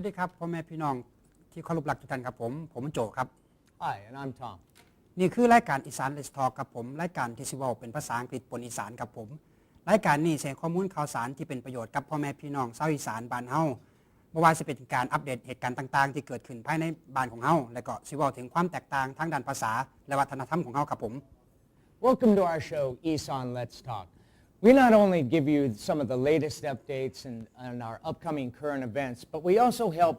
สดีครับพ่อแม่พี่น้องที่เคารพรักทุกท่านครับผมโจครับ Hi, and I'm Tom. นี่คือรายการอีสานเลสทอครับผมรายการที่สิเว้าเป็นภาษาอังกฤษปนอีสานครับผมรายการนี้แสดงข้อมูลข่าวสารที่เป็นประโยชน์กับพ่อแม่พี่น้องชาวอีสานบ้านเฮาบ่ว่าจะเป็นการอัปเดตเหตุการณ์ต่างๆที่เกิดขึ้นภายในบ้านของเฮาและก็สิเว้าถึงความแตกต่างทางด้านภาษาและวัฒนธรรมของเฮาครับผม Welcome to our show, Esan Let's Talk. We not only give you some of the latest updates and our upcoming current events, but we also help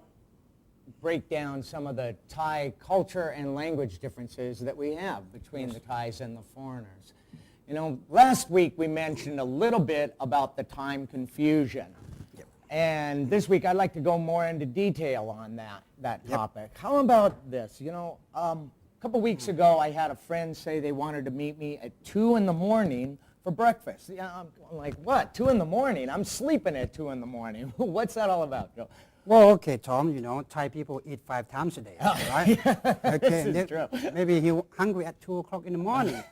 break down some of the Thai culture and language differences that we have between the Thais and the foreigners. You know, last week we mentioned a little bit about the time confusion. And this week I'd like to go more into detail on that topic. How about this? You know, a couple weeks ago I had a friend say they wanted to meet me at 2 in the morning for breakfast. Yeah, I'm like, what? 2 in the morning? I'm sleeping at 2 in the morning. What's that all about, Joe? Well, okay, Tom, you know, Thai people eat 5 times a day, right? Okay, this is true. Maybe he's hungry at 2 o'clock in the morning.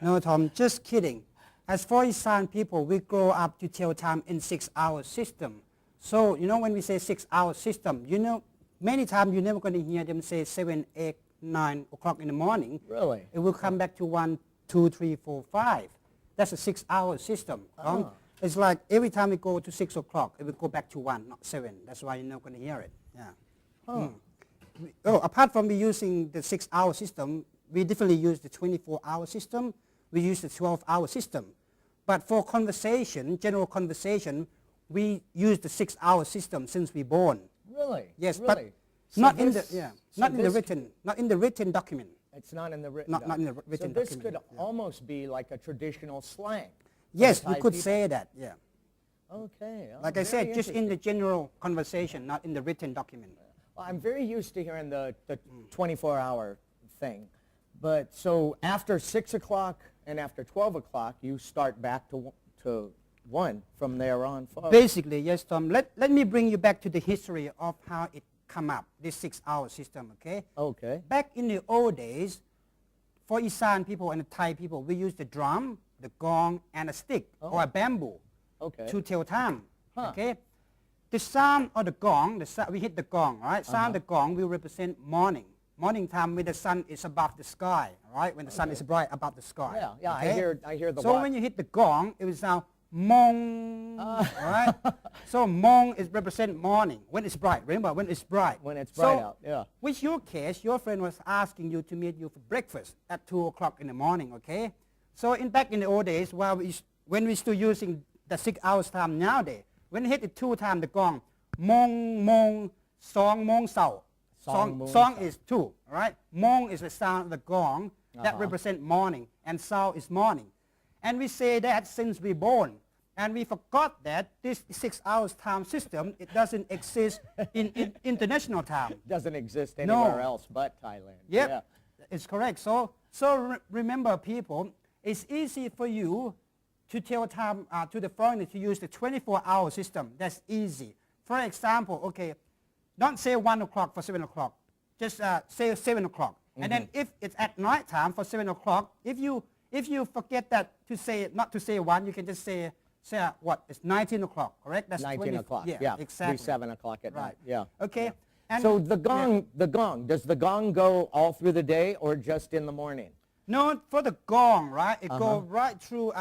No, Tom, just kidding. As for Esan people, we grow up to tell time in 6-hour system. So, you know, when we say 6-hour system, you know, many times you're never going to hear them say 7, 8, 9 o'clock in the morning. Really? It will come back to 1, 2, 3, 4, 5. That's a 6-hour system. It's like every time we go to 6 o'clock, it will go back to 1, not 7. That's why you're not going to hear it. Yeah. Apart from using the 6-hour system, we definitely use the 24-hour system. We use the 12-hour system. But for conversation, general conversation, we use the 6-hour system since we're born. Really? Yes, really? but So not this, in the written document. It's not in the written Not in the written So this document. could almost be like a traditional slang. Yes, for we Thai could people. say that, yeah. Okay. Like I said, just in the general conversation, not in the written document. Well, I'm very used to hearing the 24-hour thing. But so after 6 o'clock and after 12 o'clock, you start back to 1 from there on forward. Basically, yes, Tom. Let me bring you back to the history of how it come up, this 6-hour system, okay? Okay. Back in the old days, for Esan people and the Thai people, we use the drum, the gong, and a stick or a bamboo to tell time, okay? The sound of the gong, we hit the gong, right? Sound of the gong will represent morning. Morning time when the sun is above the sky, right? When the sun is bright above the sky. Yeah, okay? I hear the So watch. when you hit the gong, it will sound mong, right? So mong is represent morning, when it's bright. Remember, when it's bright. When it's bright out, yeah. With your case, your friend was asking you to meet you for breakfast at 2 o'clock in the morning, okay? So back in the old days, when we're still using the 6 hours time nowadays, when you hit the 2 times the gong, mong, mong, song, mong, sao. Song is 2, right? Mong is the sound of the gong that represent morning, and sao is morning. And we say that since we're born. And we forgot that this 6 hours time system, it doesn't exist in international time. Doesn't exist anywhere else but Thailand. Yep, Yeah. it's correct. So remember, people, it's easy for you to tell time to the foreigner to use the 24-hour system. That's easy. For example, okay, don't say 1 o'clock for 7 o'clock. Just say 7 o'clock. And then if it's at night time for 7 o'clock, if you forget that not to say 1, you can just say what? It's 19 o'clock, correct? That's 19 o'clock. Yeah, exactly. 7 o'clock at night. Yeah. Okay. And so the gong, does the gong go all through the day or just in the morning? No, for the gong, right? It goes right through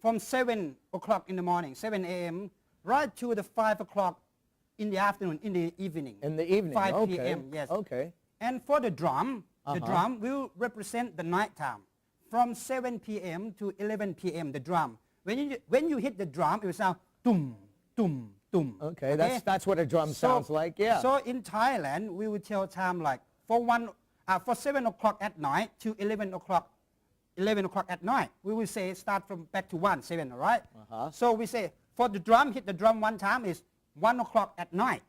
from 7 o'clock in the morning, 7 a.m., right to the 5 o'clock in the afternoon, in the evening. In the evening, 5 p.m., yes. Okay. And for the drum will represent the night time. From 7 p.m. to 11 p.m., the drum. When you hit the drum, it will sound tum, tum, tum. Okay, that's what a drum sounds like, yeah. So in Thailand, we would tell time like for 7 o'clock at night to 11 o'clock at night. We will say start from back to 7, all right? So we say for the drum, hit the drum 1 time is 1 o'clock at night,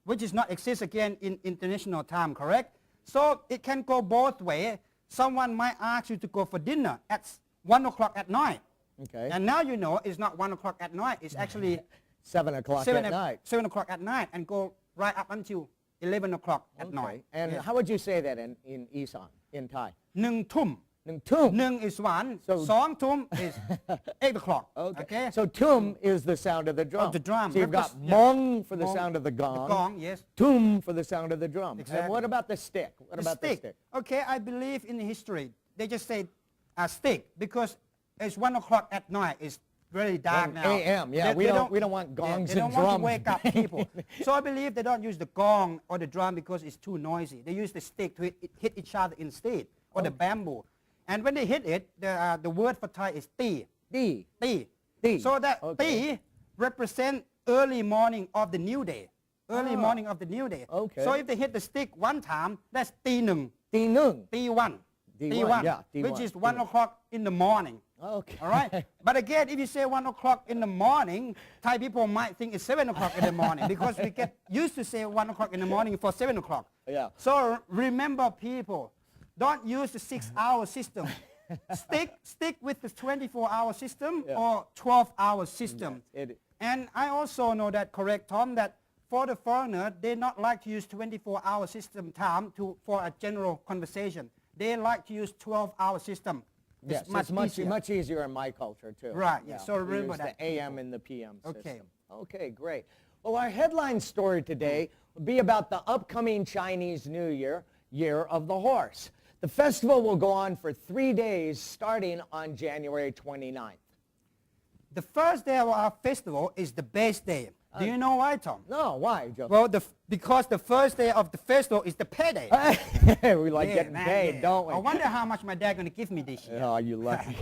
which is not exist again in international time, correct? So it can go both ways. Someone might ask you to go for dinner at 1 o'clock at night. Okay. And now you know it's not 1 o'clock at night. It's actually 7 o'clock at night. 7 o'clock at night and go right up until 11 o'clock at night. And how would you say that in Esan, in Thai? 1 ทุ่ม 1 ทุ่ม Nung is 1. So 2 tum is 8 o'clock. Okay. So tum is the sound of the drum. Of the drum. So you've got Yeah. mong for the Mong, sound of the The gong. gong, yes. Tum for the sound of the drum. And Exactly. what about the stick? What The about stick. the stick? Okay, I believe in history, they just say stick because it's 1 o'clock at night. It's really dark 1 now. a.m. Yeah, we don't want gongs they don't and want drums. to wake up people. So I believe they don't use the gong or the drum because it's too noisy. They use the stick to hit each other instead, or the bamboo. And when they hit it, the word for Thai is ti. Di. Ti. Ti. So that Okay. ti represent early morning of the new day. Early morning of the new day. Okay. So if they hit the stick 1 time, that's ti nung. Di nung. T1. T1, yeah, T1, which is T1. 1 o'clock in the morning. Okay. All right? But again, if you say 1 o'clock in the morning, Thai people might think it's 7 o'clock in the morning because we get used to say 1 o'clock in the morning for 7 o'clock. Yeah. So remember, people, don't use the 6-hour system. Stick with the 24-hour system or 12-hour system. And I also know that, correct, Tom, that for the foreigner, they not like to use 24-hour system time for a general conversation. They like to use 12-hour system. Yes, it's much easier in my culture, too. Right, yeah. So we remember use that, the AM and the PM Okay. system. Okay, great. Well, our headline story today will be about the upcoming Chinese New Year, Year of the Horse. The festival will go on for 3 days, starting on January 29th. The first day of our festival is the best day. Do you know why, Tom? No, why, Joe? Well, because the first day of the festival is the payday. We like getting paid, don't we? I wonder how much my dad going to give me this year. Oh, you lucky.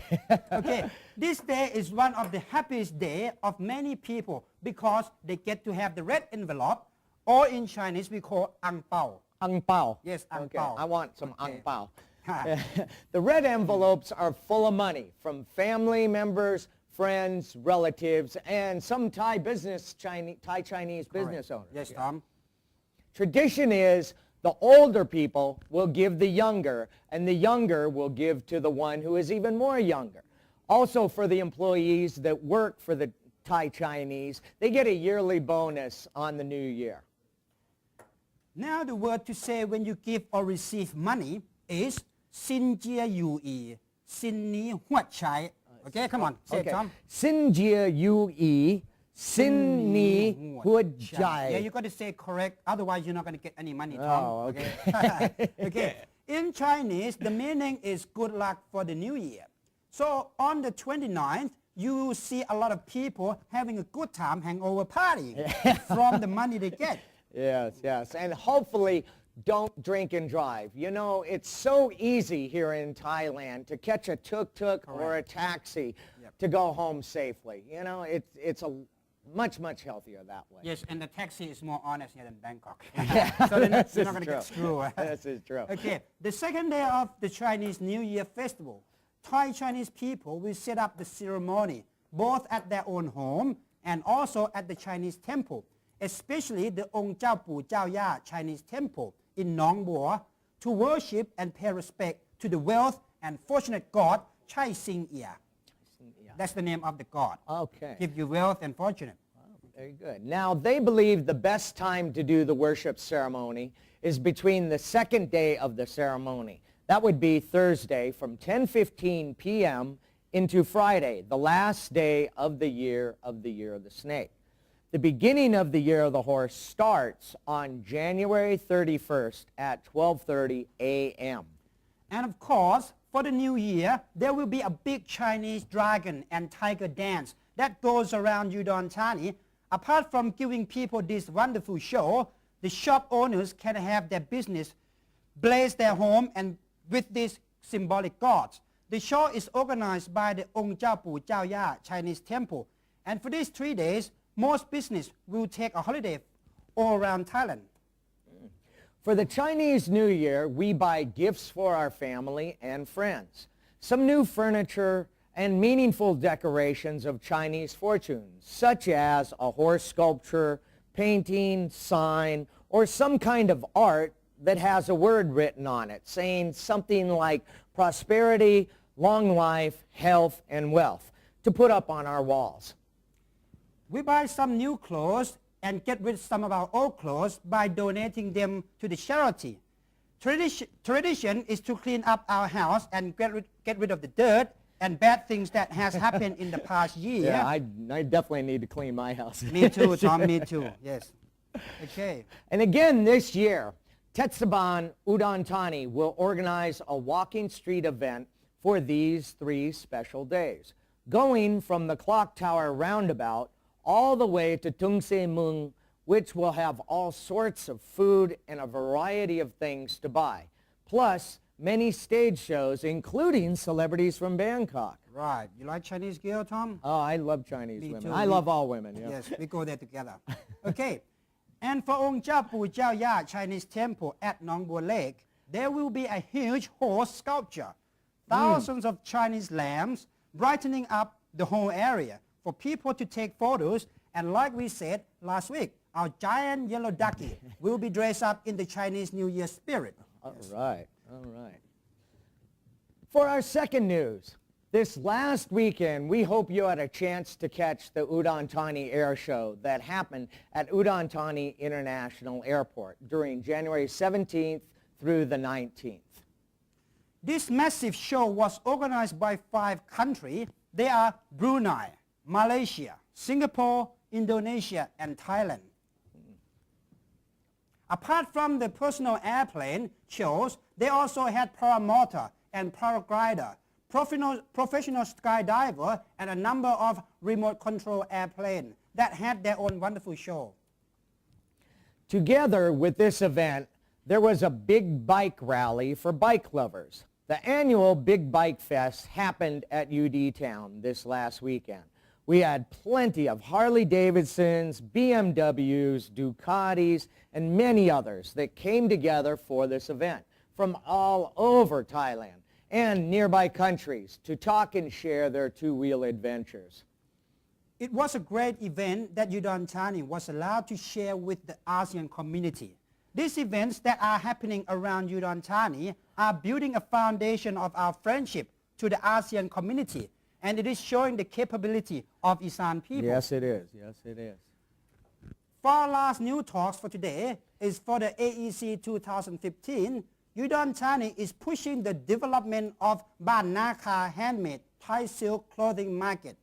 Okay, this day is one of the happiest day of many people because they get to have the red envelope, or in Chinese we call ang pao. Ang pao. Yes, ang Okay, pao. I want some Okay. ang pao. The red envelopes are full of money from family members, friends, relatives, and some Thai Chinese business owners. Yes, Tom. Tradition is the older people will give the younger, and the younger will give to the one who is even more younger. Also, for the employees that work for the Thai Chinese, they get a yearly bonus on the new year. Now the word to say when you give or receive money is Sin Jia Yu Yi, Sin Ni Huat Chai. Okay, come on, say it, Tom. Sin Jia Yu Yi, Sin Ni Huat Jai. Yeah, you got to say correct, otherwise you're not going to get any money, Tom. Oh, okay. Okay. In Chinese, the meaning is good luck for the new year. So on the 29th, you see a lot of people having a good time, hangover party from the money they get. Yes, yes. And hopefully don't drink and drive. You know, it's so easy here in Thailand to catch a tuk-tuk or a taxi to go home safely. You know, it's a much healthier that way. Yes, and the taxi is more honest here than Bangkok. So you're not going to get screwed. This is true. Okay, the second day of the Chinese New Year festival, Thai Chinese people will set up the ceremony both at their own home and also at the Chinese temple, especially the Ong Jiao Pu Jiao Ya Chinese temple in Nong Bua, to worship and pay respect to the wealth and fortunate god Chai Sing Ia. That's the name of the god. Okay. Give you wealth and fortune. Very good. Now, they believe the best time to do the worship ceremony is between the second day of the ceremony. That would be Thursday from 10:15 p.m. into Friday, the last day of the year of the snake. The beginning of the Year of the Horse starts on January 31st at 12:30 a.m. And of course, for the new year, there will be a big Chinese dragon and tiger dance that goes around Udon Thani. Apart from giving people this wonderful show, the shop owners can have their business blaze their home and with these symbolic gods. The show is organized by the Ong Jiao Pu Jiao Ya Chinese temple. And for these 3 days, most business will take a holiday all around Thailand. For the Chinese New Year, we buy gifts for our family and friends. Some new furniture and meaningful decorations of Chinese fortunes, such as a horse sculpture, painting, sign, or some kind of art that has a word written on it, saying something like prosperity, long life, health, and wealth, to put up on our walls. We buy some new clothes and get rid of some of our old clothes by donating them to the charity. Tradition is to clean up our house and get rid of the dirt and bad things that has happened in the past year. Yeah, I definitely need to clean my house. Me too, Tom, me too, yes. Okay. And again this year, Tetsaban Udon Thani will organize a walking street event for these 3 special days, going from the Clock Tower roundabout all the way to Tung Se Mung, which will have all sorts of food and a variety of things to buy, plus many stage shows, including celebrities from Bangkok. Right. You like Chinese girl, Tom? Oh, I love Chinese Me women. too. I love all women. Yeah. Yes, we go there together. Okay. And for Ong Jiao Pu Jiao Ya Chinese Temple at Nong Bua Lake, there will be a huge horse sculpture. Thousands of Chinese lambs brightening up the whole area for people to take photos. And like we said last week, our giant yellow ducky will be dressed up in the Chinese New Year spirit. All right. All right. For our second news, this last weekend, we hope you had a chance to catch the Udon Thani Air Show that happened at Udon Thani International Airport during January 17th through the 19th. This massive show was organized by 5 countries. They are Brunei, Malaysia, Singapore, Indonesia, and Thailand. Apart from the personal airplane shows, they also had paramotor and paraglider, professional skydiver, and a number of remote control airplanes that had their own wonderful show. Together with this event, there was a big bike rally for bike lovers. The annual Big Bike Fest happened at UD Town this last weekend. We had plenty of Harley-Davidsons, BMWs, Ducatis, and many others that came together for this event from all over Thailand and nearby countries to talk and share their two-wheel adventures. It was a great event that Udon Thani was allowed to share with the ASEAN community. These events that are happening around Udon Thani are building a foundation of our friendship to the ASEAN community, and it is showing the capability of Esan people. Yes, it is. Yes, it is. For our last new talks for today is for the AEC 2015. Udon Thani is pushing the development of Ban Naka handmade Thai silk clothing market.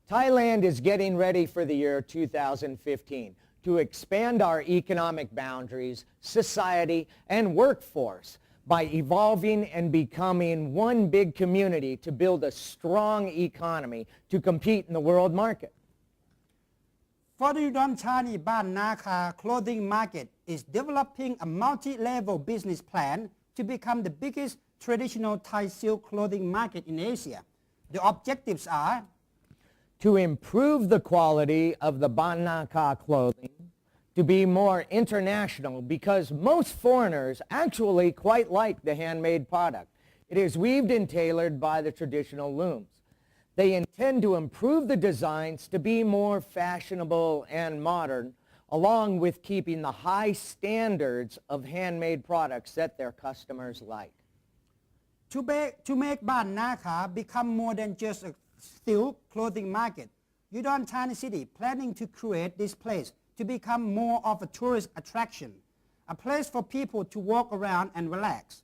Thailand is getting ready for the year 2015 to expand our economic boundaries, society, and workforce by evolving and becoming one big community to build a strong economy to compete in the world market. For the Udon Thani Ban Naka clothing market is developing a multi-level business plan to become the biggest traditional Thai silk clothing market in Asia. The objectives are to improve the quality of the Ban Naka clothing, to be more international because most foreigners actually quite like the handmade product. It is weaved and tailored by the traditional looms. They intend to improve the designs to be more fashionable and modern, along with keeping the high standards of handmade products that their customers like. to make Ban Naka become more than just a silk clothing market. Udon Thani City planning to create this place to become more of a tourist attraction, a place for people to walk around and relax,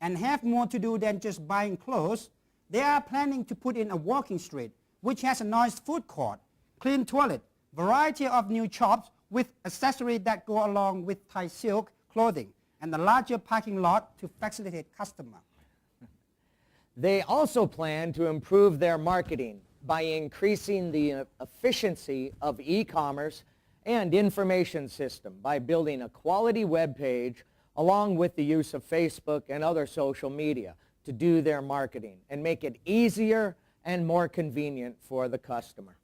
and have more to do than just buying clothes. They are planning to put in a walking street, which has a nice food court, clean toilet, variety of new shops with accessories that go along with Thai silk clothing, and a larger parking lot to facilitate customers. They also plan to improve their marketing by increasing the efficiency of e-commerce and information system by building a quality web page along with the use of Facebook and other social media to do their marketing and make it easier and more convenient for the customer.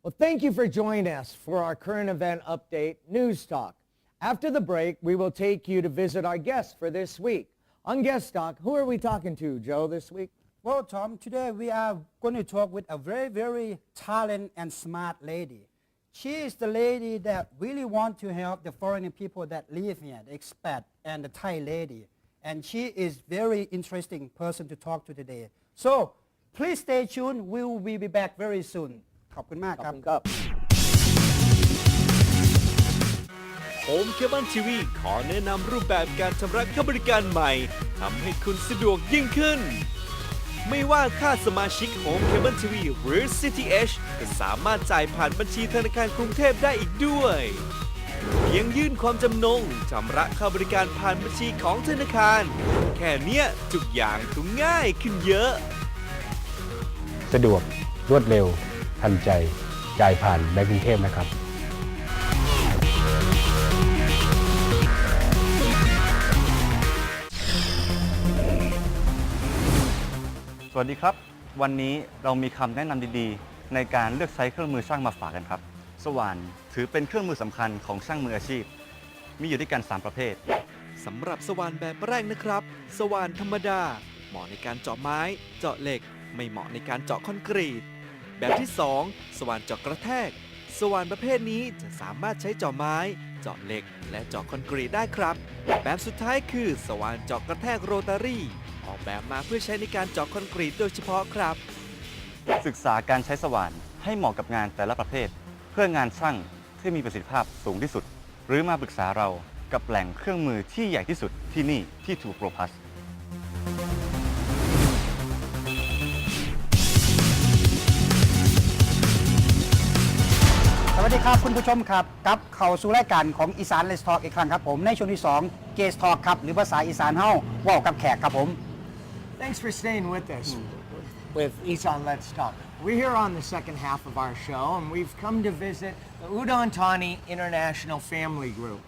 Well, thank you for joining us for our current event update News Talk. After the break, we will take you to visit our guests for this week. On Guest Talk, who are we talking to, Joe, this week? Well, Tom, today we are going to talk with a very, very talented and smart lady. She is the lady that really wants to help the foreign people that live here, the expat and the Thai lady. And she is very interesting person to talk to today. So, please stay tuned. We will be back very soon. ขอบคุณมากครับ ขอบคุณครับ โฮมเคเบิลทีวีขอแนะนำรูปแบบการชำระค่าบริการใหม่ทำให้คุณสะดวกยิ่งขึ้น ไม่ว่าค่าสมาชิกโฮมเคเบิลทีวีหรือ CTH ก็สามารถจ่ายผ่านบัญชีธนาคารกรุงเทพได้อีกด้วยเพียงยื่นความจำนงชำระค่าบริการผ่านบัญชีของธนาคารแค่เนี้ยทุกอย่างก็ง่ายขึ้นเยอะ สะดวกรวดเร็วทันใจจ่ายผ่านแบงก์กรุงเทพนะครับสวัสดีครับวันนี้เรามีคำแนะนำดีๆในการเลือกใช้เครื่องมือช่างมาฝากกันครับสว่านถือเป็นเครื่องมือสำคัญของช่างมืออาชีพมีอยู่ด้วยกัน3ประเภทสำหรับสว่านแบบแรกนะครับ สว่านธรรมดาเหมาะในการเจาะไม้เจาะเหล็กไม่เหมาะในการเจาะคอนกรีตแบบที่2สว่านเจาะกระแทกสว่านประเภทนี้จะสามารถใช้เจาะไม้เจาะเหล็กและเจาะคอนกรีตได้ครับแบบสุดท้ายคือสว่านเจาะกระแทกโรตารี่ออกแบบมาเพื่อใช้ในการเจาะคอนกรีตโดยเฉพาะครับศึกษาการใช้สว่านให้เหมาะกับงานแต่ละประเภทเพื่องานช่างที่มีประสิทธิภาพสูงที่สุดหรือมาปรึกษาเรากับแหล่งเครื่องมือที่ใหญ่ที่สุดที่นี่ที่ทูโปรพัสสวัสดีครับคุณผู้ชมครับกลับเข้าสู่รายการของอีสาน Let's Talk อีกครั้งครับผมในช่วงที่2 Guest Talk ครับหรือภาษาอีสานเฮาเว้ากับแขกครับผม Thanks for staying with us with Esan Let's Talk. We're here on the second half of our show, and we've come to visit the Udon Thani International Family Group.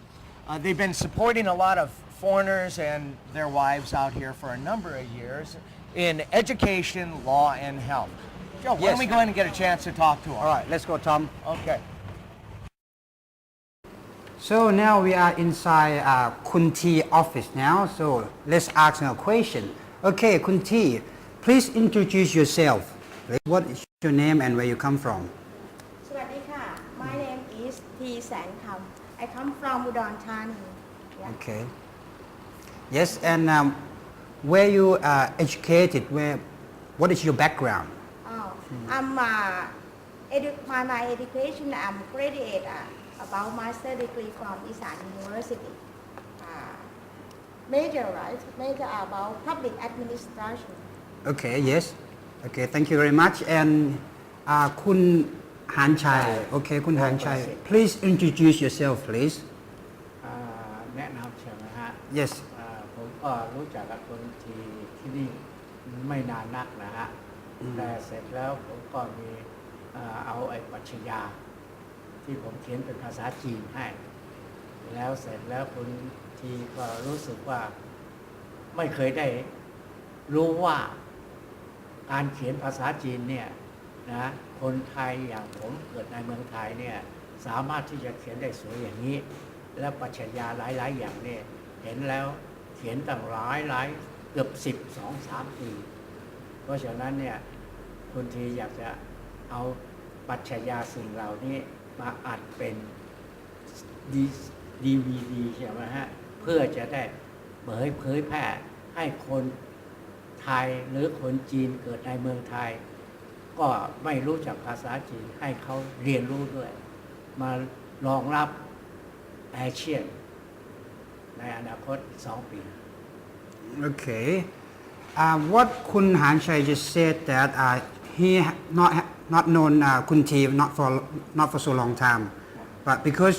They've been supporting a lot of foreigners and their wives out here for a number of years in education, law, and health. Joe, why don't we go in and get a chance to talk to them? All right, let's go, Tom. Okay. So now we are inside Kun T office now. So let's ask her a question. Okay, Kun T, please introduce yourself. What is your name and where you come from? สวัสดีค่ะ My name is T แสนคำ I come from Udon Thani. Yeah. Okay. Yes, and where you are educated? What is your background? Oh, I'm my education. I'm graduate about master degree from Esan University. Major about public administration. Okay. Yes. Okay. Thank you very much. And คุณหานชัย Okay, คุณหานชัย Please introduce yourself, please. แนะนำใช่ไหมฮะ Yes. ผมก็รู้จักกับคนที่นี่ไม่นานนักนะฮะแต่เสร็จแล้วผมก็มีเอาไอ้ปรัชญาที่ผมเขียนเป็นภาษาจีนให้แล้วเสร็จแล้วคุณทีก็รู้สึกว่าไม่เคยได้รู้ว่าการเขียนภาษาจีนเนี่ยนะคนไทยอย่างผมเกิดในเมืองไทยเนี่ยสามารถที่จะเขียนได้สวยอย่างนี้และปรัชญาหลายๆอย่างเนี่ยเห็นแล้วเขียนตั้งหลายเกือบ12-13 ปีเพราะฉะนั้นเนี่ยคุณทีอยากจะเอาปรัชญาสิ่งเหล่านี้มาอัดเป็นDVD ใช่ไหมฮะเพื่อจะได้เผยแพร่ให้คนไทยหรือคนจีนเกิดในเมืองไทยก็ไม่รู้จักภาษาจีนให้เขาเรียนรู้ด้วยมารองรับอาเซียนในอนาคต2 ปี Okay. What Kun Han Chai just said that he not known Kun T not for so long time, but because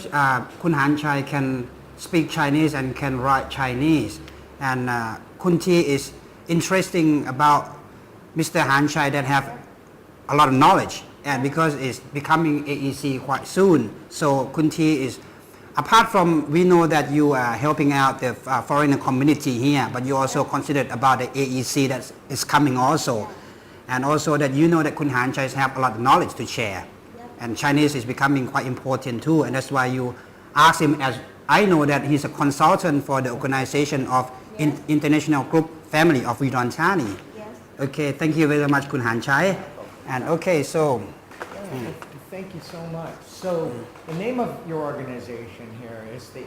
Kun Han Chai can speak Chinese and can write Chinese, and Kun T is interesting about Mr. Han Chai that have a lot of knowledge, and because it's becoming AEC quite soon, so Kun T is. Apart from we know that you are helping out the foreigner community here, but you also considered about the AEC that is coming also, and also that you know that Kun Han Chai have a lot of knowledge to share, and Chinese is becoming quite important too, and that's why you ask him as I know that he's a consultant for the organization of International Group Family of Udon Thani. Yes. Okay, thank you very much, Kun Han Chai, and okay, so. Thank you so much. So the name of your organization here is the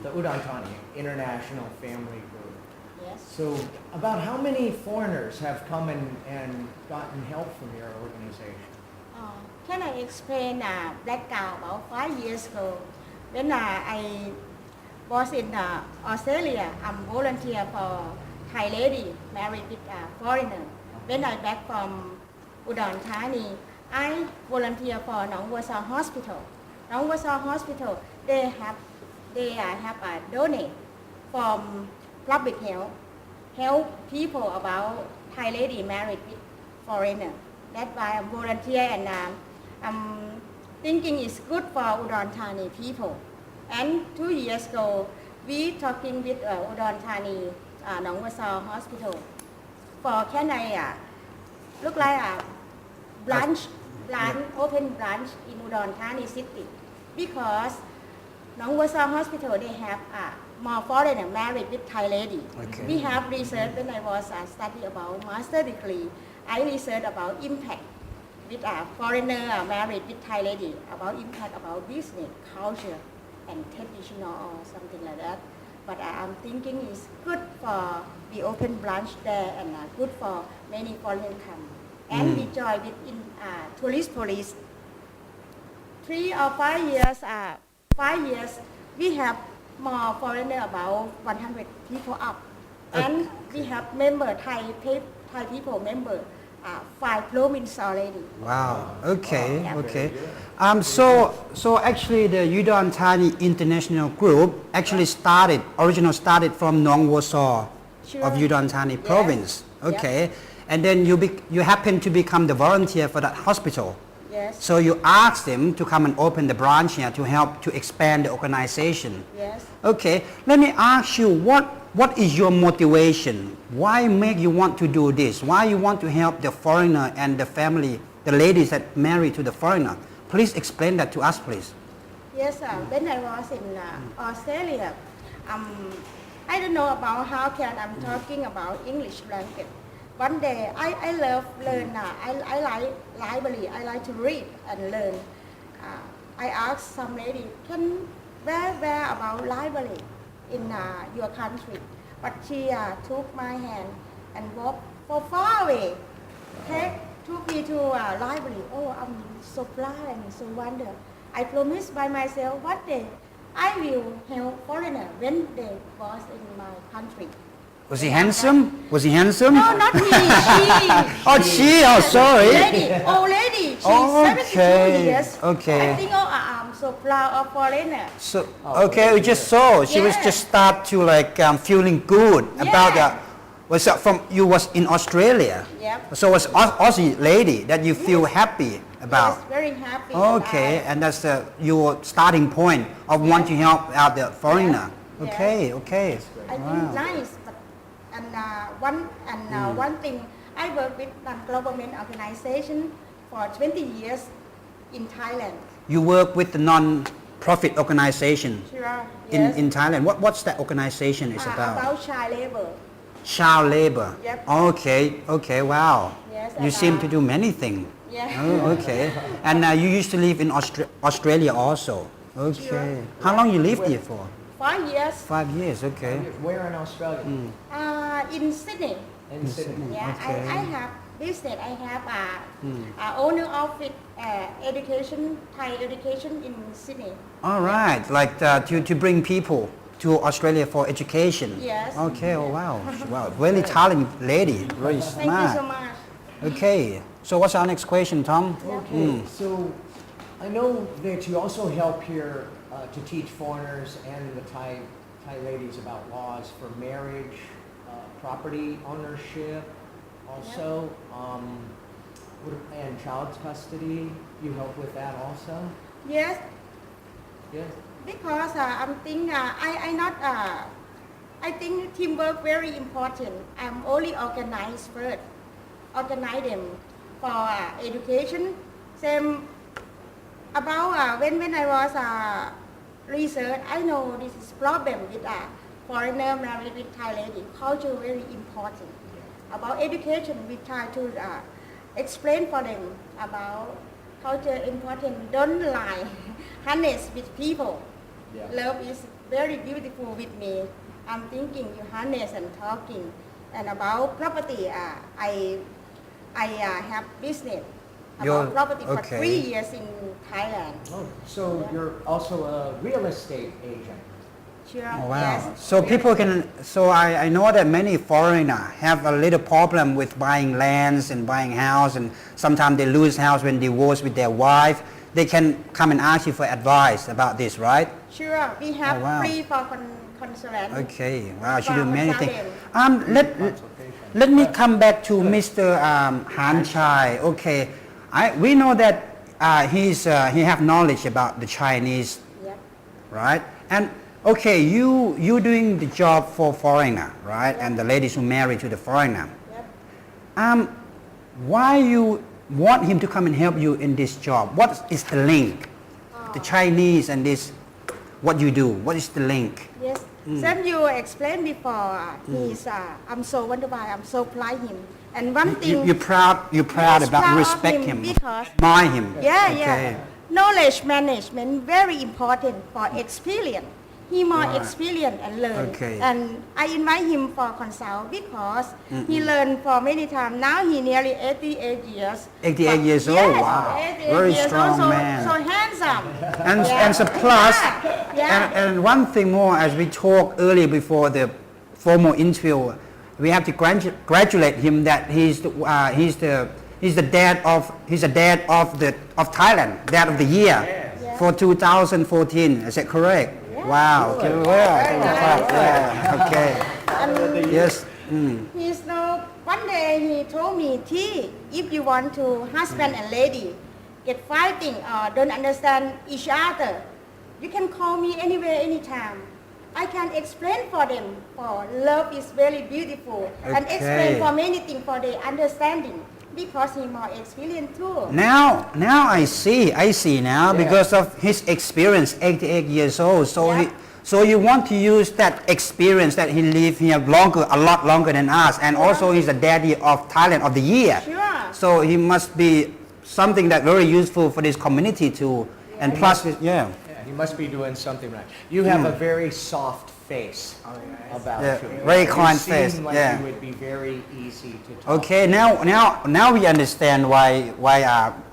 the Udon Thani International Family Group. Yes. So about how many foreigners have come and gotten help from your organization? Can I explain background about 5 years ago when I was in Australia, I'm volunteer for Thai lady married with a foreigner. When I back from Udon Thani, I volunteer for Jan.22nd Hospital. Jan.22nd Hospital, they have a donate from public health, help people about Thai lady married with foreigner. That's why I'm volunteer and I'm thinking it's good for Udon Thani people. And 2 years ago, we talking with Udon Thani Jan.22nd Hospital for can I look like a branch open branch in Udon Thani city because Jan.22nd Hospital they have more foreigner married with Thai lady. Okay. We have research when I was study about master degree. I research about impact with a foreigner married with Thai lady about impact about business, culture, and traditional or something like that. But I'm thinking it's good for the open branch there and good for many foreign come. And we join with in tourist police. 3 or 5 years, 5 years, we have more foreigner about 100 people up. And we have member Thai people member 5 provinces already. Wow. Okay. Yeah. Okay. So actually, the Udon Thani International Group actually started from Jan.22nd Sure. of Udon Thani Yes. province. Okay. And then you happen to become the volunteer for that hospital. Yes. So you asked them to come and open the branch here to help to expand the organization. Yes. Okay, let me ask you, what is your motivation? Why make you want to do this? Why you want to help the foreigner and the family, the ladies that marry to the foreigner? Please explain that to us, please. Yes, when I was in Australia, I don't know about how can I'm talking about English language. One day, I love learn. I like library. I like to read and learn. I asked some lady, where about library in your country? But she took my hand and walked for far away. Took me to library. Oh, I'm so proud and so wonder. I promised by myself one day I will help foreigner when they was in my country. Was he handsome? Was he handsome? No, not me. She. Oh, she. Oh, sorry. Old lady. She's 72 years. Okay. I think I'm so proud of foreigner. So okay, we just saw she was Yeah. just start to like feeling good about Yeah. was that from you was in Australia. Yep. So it was Aussie lady that you feel happy about. Yes, very happy. Okay, and that's your starting point of want to help out the foreigner. Yeah. Okay, okay. I think nice. But, one thing, I work with non-government organization for 20 years in Thailand. You work with the non-profit organization Sure. in Thailand. What's that organization is about? About child labor. Child labor. Yep. Okay, wow. Yes, You seem to about- do many things. Yeah. Oh, okay. And you used to live in Australia also. Okay. Sure. How long you lived here for? 5 years. 5 years, okay. Where in Australia? In Sydney. In Sydney. Yeah, Okay. I have business. I have owner office education, Thai education in Sydney. All right, like to bring people to Australia for education. Yes. Okay, oh wow. Wow, really talented lady, very Thank smart. you so much. Okay, so what's our next question, Tom? Okay, so I know that you also help here to teach foreigners and the Thai ladies about laws for marriage, property ownership, also, and child custody. You help with that also? Yes, Yes. because I'm think I think teamwork very important. I'm only organize first, organize them for education. Same about when I was research, I know this is problem with foreigner married with Thai lady. Culture very important. About education, we try to explain for them about culture important. Don't lie, honest with people. Yeah. Love is very beautiful with me. I'm thinking you honest and talking. And about property, I have business You're- about property for okay. 3 years in Thailand. So you're also a real estate agent. Sure. Oh, wow. Yes. So people can, so I know that many foreigners have a little problem with buying lands and buying house, and sometimes they lose house when divorced with their wife. They can come and ask you for advice about this, right? Sure. We have Oh, wow. free for consultant. Okay. Wow, she do From many things. Thailand. Let me come back to Mr. Han Chai. Okay. We know that he have knowledge about the Chinese, Yep. right? And okay, you doing the job for foreigner, right? And the ladies who married to the foreigner. Yep. Why you want him to come and help you in this job? What is the link? The Chinese and this, what you do? What is the link? Yes. Same you explained before. I'm so wonder why I'm so proud him. And one thing. You're proud Yes, about, proud of respect him him, because- admire him. Yeah, Okay. yeah. Knowledge management very important for experience. He more Right. experience and learn. Okay. And I invite him for consult because he learned for many times. Now he nearly 88 years. 88 years old. Yes, Wow. 88 Very years strong old, so, man. So handsome. And Yeah. and so plus, Yeah. and one thing more, as we talked earlier before the formal interview, we have to congratulate him that he's the dad of Thailand, dad of the year for 2014. Is that correct? Wow. Okay. Yeah. Okay. Yes. He's no. One day he told me, T, if you want to husband and lady get fighting or don't understand each other, you can call me anywhere, anytime. I can explain for them. For love is very beautiful and Okay. explain for many things for their understanding because he more experienced too. Now I see now because of his experience, 88 years old. So you want to use that experience that he lived here a lot longer than us, and also he's the daddy of Thailand of the year. Sure. So he must be something that very useful for this community too. And plus, Yeah, he must be doing something right. You have a very soft face about Yeah, you. very You kind seem face, like yeah. you would be very easy to talk. Okay, now we understand why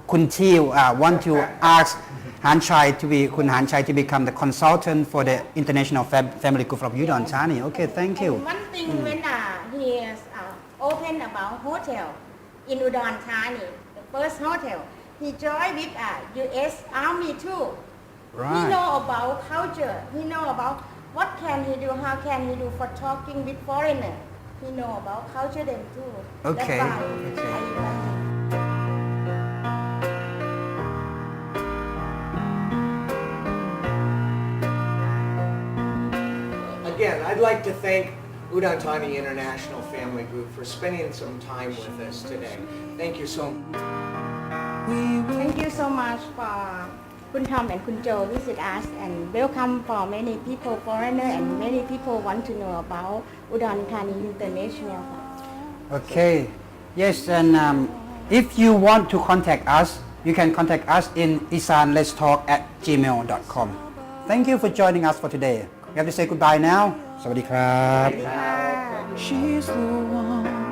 Kun T want to ask Han Chai Kun Han Chai to become the consultant for the International Family Group of Udon Thani. Okay, thank you. And one thing when he is open about hotel in Udon Thani, the first hotel, he joined with U.S. Army too. He Right. know about culture. He know about what can he do, how can he do for talking with foreigner. He know about culture them too. Okay, That's why okay. I invite him. Again, I'd like to thank Udon Thani International Family Group for spending some time with us today. Thank you so much. Thank you so much for Kun Tom and Kun Jo visit us and welcome for many people, foreigner and many people want to know about Udon Thani International. Okay. Yes, and if you want to contact us, you can contact us in esanletstalk@gmail.com. Thank you for joining us for today. We have to say goodbye now. สวัสดีครับ ค่ะ She's the one